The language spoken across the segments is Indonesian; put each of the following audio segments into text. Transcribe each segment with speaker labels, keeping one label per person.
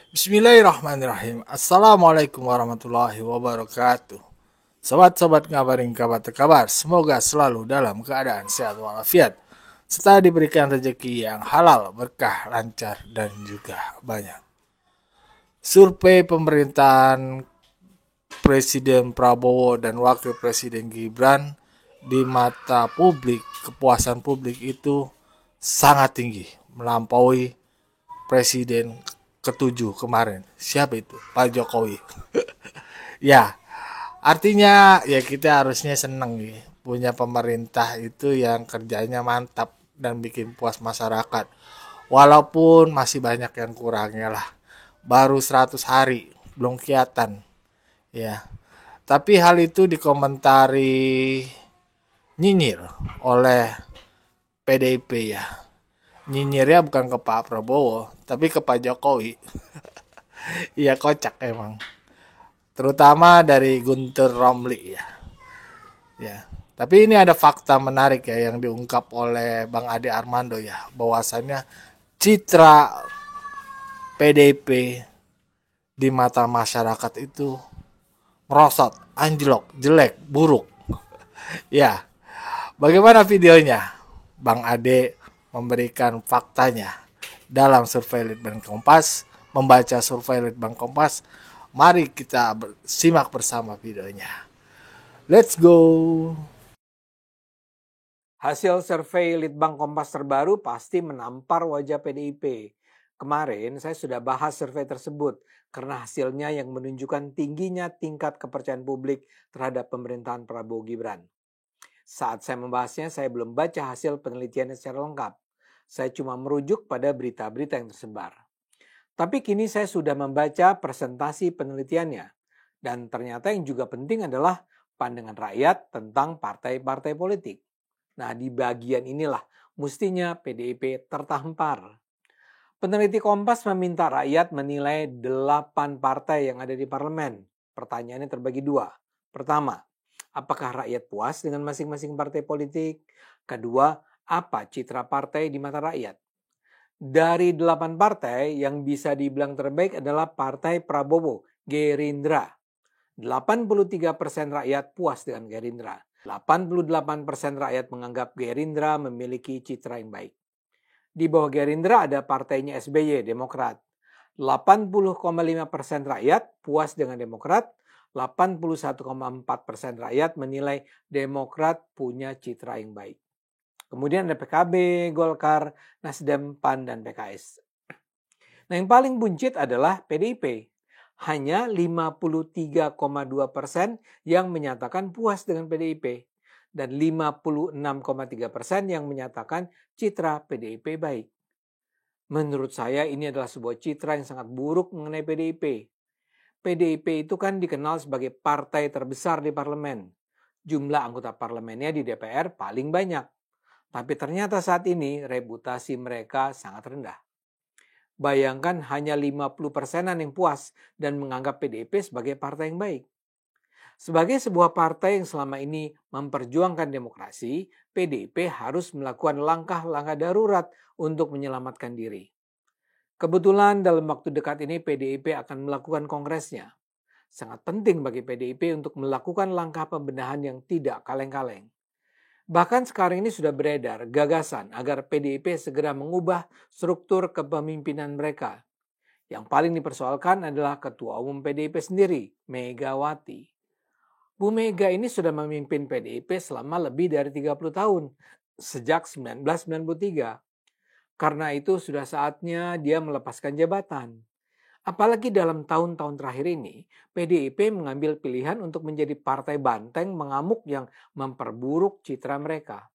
Speaker 1: Bismillahirrahmanirrahim. Assalamualaikum warahmatullahi wabarakatuh. Sobat-sobat ngabarin kabar terkabar, semoga selalu dalam keadaan sehat walafiat, serta diberikan rezeki yang halal, berkah, lancar, dan juga banyak. Survei pemerintahan Presiden Prabowo dan Wakil Presiden Gibran di mata publik, kepuasan publik itu sangat tinggi, melampaui Presiden ketujuh kemarin. Siapa itu? Pak Jokowi. Ya, artinya ya kita harusnya seneng ya. Punya pemerintah itu yang kerjanya mantap dan bikin puas masyarakat. Walaupun masih banyak yang kurangnya lah. Baru 100 hari, belum kelihatan. Ya, tapi hal itu dikomentari nyinyir oleh PDIP ya. Nyinyirnya bukan ke Pak Prabowo, tapi ke Pak Jokowi. Iya kocak emang. Terutama dari Guntur Romli ya. Ya. Tapi ini ada fakta menarik ya yang diungkap oleh Bang Ade Armando ya, bahwasannya citra PDIP di mata masyarakat itu merosot, anjlok, jelek, buruk. Ya, bagaimana videonya? Bang Ade memberikan faktanya dalam survei Litbang Kompas, membaca survei Litbang Kompas. Mari kita simak bersama videonya. Let's go.
Speaker 2: Hasil survei Litbang Kompas terbaru pasti menampar wajah PDIP. Kemarin saya sudah bahas survei tersebut karena hasilnya yang menunjukkan tingginya tingkat kepercayaan publik terhadap pemerintahan Prabowo Gibran. Saat saya membahasnya, saya belum baca hasil penelitiannya secara lengkap. Saya cuma merujuk pada berita-berita yang tersebar. Tapi kini saya sudah membaca presentasi penelitiannya. Dan ternyata yang juga penting adalah pandangan rakyat tentang partai-partai politik. Nah, di bagian inilah mestinya PDIP tertampar. Peneliti Kompas meminta rakyat menilai 8 partai yang ada di parlemen. Pertanyaannya terbagi dua. Pertama, apakah rakyat puas dengan masing-masing partai politik? Kedua, apa citra partai di mata rakyat? Dari 8 partai, yang bisa dibilang terbaik adalah Partai Prabowo, Gerindra. 83% rakyat puas dengan Gerindra. 88% rakyat menganggap Gerindra memiliki citra yang baik. Di bawah Gerindra ada partainya SBY, Demokrat. 80,5% rakyat puas dengan Demokrat. 81,4% rakyat menilai Demokrat punya citra yang baik. Kemudian ada PKB, Golkar, Nasdem, PAN, dan PKS. Nah, yang paling buncit adalah PDIP. Hanya 53,2% yang menyatakan puas dengan PDIP. Dan 56,3% yang menyatakan citra PDIP baik. Menurut saya ini adalah sebuah citra yang sangat buruk mengenai PDIP. PDIP itu kan dikenal sebagai partai terbesar di parlemen. Jumlah anggota parlemennya di DPR paling banyak. Tapi ternyata saat ini reputasi mereka sangat rendah. Bayangkan hanya 50%-an yang puas dan menganggap PDIP sebagai partai yang baik. Sebagai sebuah partai yang selama ini memperjuangkan demokrasi, PDIP harus melakukan langkah-langkah darurat untuk menyelamatkan diri. Kebetulan dalam waktu dekat ini PDIP akan melakukan kongresnya. Sangat penting bagi PDIP untuk melakukan langkah pembenahan yang tidak kaleng-kaleng. Bahkan sekarang ini sudah beredar gagasan agar PDIP segera mengubah struktur kepemimpinan mereka. Yang paling dipersoalkan adalah Ketua Umum PDIP sendiri, Megawati. Bu Mega ini sudah memimpin PDIP selama lebih dari 30 tahun, sejak 1993. Karena itu sudah saatnya dia melepaskan jabatan. Apalagi dalam tahun-tahun terakhir ini, PDIP mengambil pilihan untuk menjadi partai banteng mengamuk yang memperburuk citra mereka.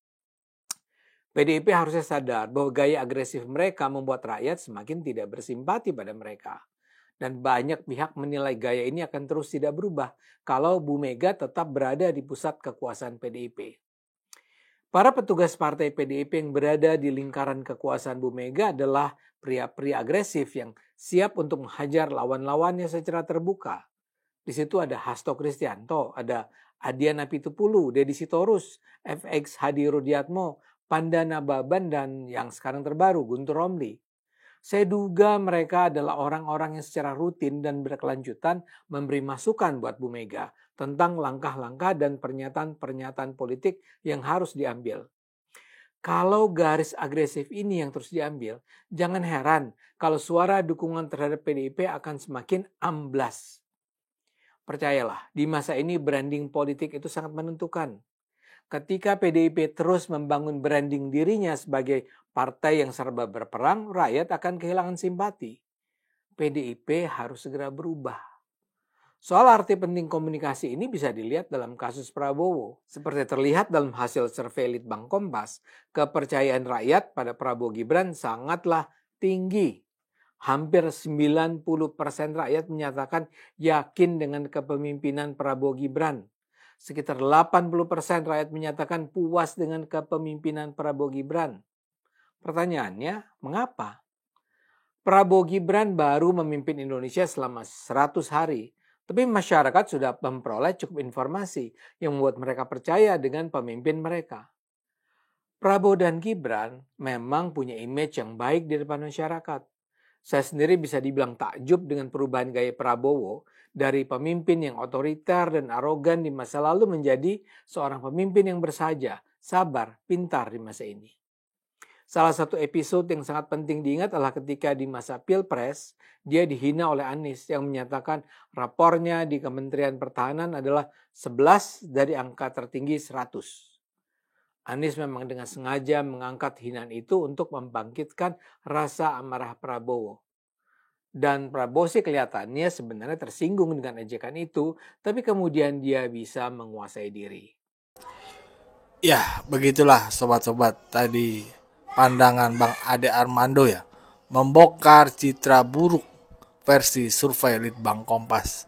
Speaker 2: PDIP harusnya sadar bahwa gaya agresif mereka membuat rakyat semakin tidak bersimpati pada mereka. Dan banyak pihak menilai gaya ini akan terus tidak berubah kalau Bu Mega tetap berada di pusat kekuasaan PDIP. Para petugas partai PDIP yang berada di lingkaran kekuasaan Bu Mega adalah pria-pria agresif yang siap untuk menghajar lawan-lawannya secara terbuka. Di situ ada Hasto Kristianto, ada Adian Apitupulu, Deddy Sitorus, FX Hadi Rudiatmo, Pandana Baban, dan yang sekarang terbaru Guntur Romli. Saya duga mereka adalah orang-orang yang secara rutin dan berkelanjutan memberi masukan buat Bu Mega tentang langkah-langkah dan pernyataan-pernyataan politik yang harus diambil. Kalau garis agresif ini yang terus diambil, jangan heran kalau suara dukungan terhadap PDIP akan semakin amblas. Percayalah, di masa ini branding politik itu sangat menentukan. Ketika PDIP terus membangun branding dirinya sebagai partai yang serba berperang, rakyat akan kehilangan simpati. PDIP harus segera berubah. Soal arti penting komunikasi ini bisa dilihat dalam kasus Prabowo. Seperti terlihat dalam hasil survei Litbang Kompas, kepercayaan rakyat pada Prabowo Gibran sangatlah tinggi. Hampir 90% rakyat menyatakan yakin dengan kepemimpinan Prabowo Gibran. Sekitar 80% rakyat menyatakan puas dengan kepemimpinan Prabowo Gibran. Pertanyaannya, mengapa? Prabowo Gibran baru memimpin Indonesia selama 100 hari, tapi masyarakat sudah memperoleh cukup informasi yang membuat mereka percaya dengan pemimpin mereka. Prabowo dan Gibran memang punya image yang baik di depan masyarakat. Saya sendiri bisa dibilang takjub dengan perubahan gaya Prabowo dari pemimpin yang otoriter dan arogan di masa lalu menjadi seorang pemimpin yang bersahaja, sabar, pintar di masa ini. Salah satu episode yang sangat penting diingat adalah ketika di masa Pilpres, dia dihina oleh Anies yang menyatakan rapornya di Kementerian Pertahanan adalah 11 dari angka tertinggi 100. Anies memang dengan sengaja mengangkat hinaan itu untuk membangkitkan rasa amarah Prabowo. Dan Prabowo sih kelihatannya sebenarnya tersinggung dengan ejekan itu, tapi kemudian dia bisa menguasai diri.
Speaker 1: Ya, begitulah sobat-sobat tadi pandangan Bang Ade Armando ya. Membongkar citra buruk versi survei Litbang Kompas.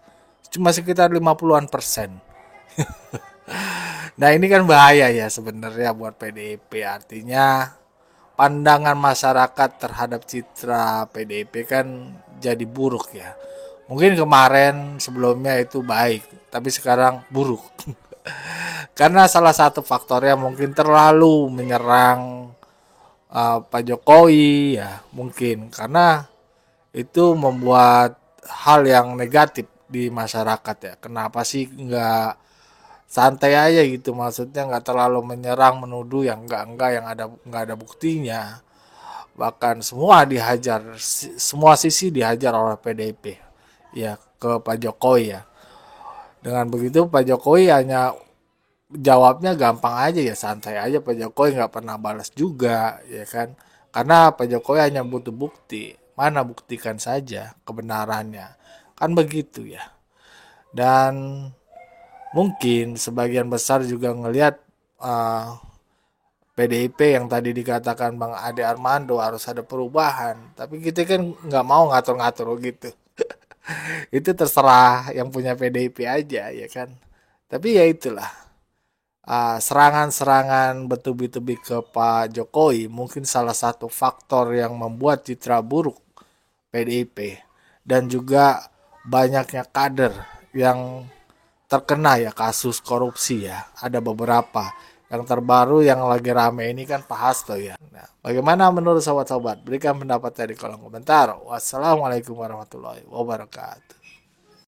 Speaker 1: Cuma sekitar 50-an%. Nah ini kan bahaya ya sebenarnya buat PDIP. Artinya pandangan masyarakat terhadap citra PDIP kan jadi buruk ya. Mungkin kemarin sebelumnya itu baik, tapi sekarang buruk. Karena salah satu faktornya mungkin terlalu menyerang Pak Jokowi ya, mungkin karena itu membuat hal yang negatif di masyarakat ya. Kenapa sih nggak santai aja gitu, maksudnya nggak terlalu menyerang menuduh yang enggak yang ada nggak ada buktinya, bahkan semua dihajar, semua sisi dihajar oleh PDIP ya ke Pak Jokowi ya. Dengan begitu Pak Jokowi hanya jawabnya gampang aja ya, santai aja, Pak Jokowi nggak pernah balas juga ya kan, karena Pak Jokowi hanya butuh bukti, mana buktikan saja kebenarannya, kan begitu ya. Dan mungkin sebagian besar juga ngelihat PDIP yang tadi dikatakan Bang Ade Armando harus ada perubahan, tapi kita kan nggak mau ngatur-ngatur gitu. Itu terserah yang punya PDIP aja ya kan. Tapi ya itulah, serangan-serangan bertubi-tubi ke Pak Jokowi mungkin salah satu faktor yang membuat citra buruk PDIP, dan juga banyaknya kader yang terkena ya kasus korupsi ya. Ada beberapa. Yang terbaru yang lagi rame ini kan Pak Hasto ya. Nah, bagaimana menurut sobat-sobat? Berikan pendapatnya di kolom komentar. Wassalamualaikum warahmatullahi wabarakatuh.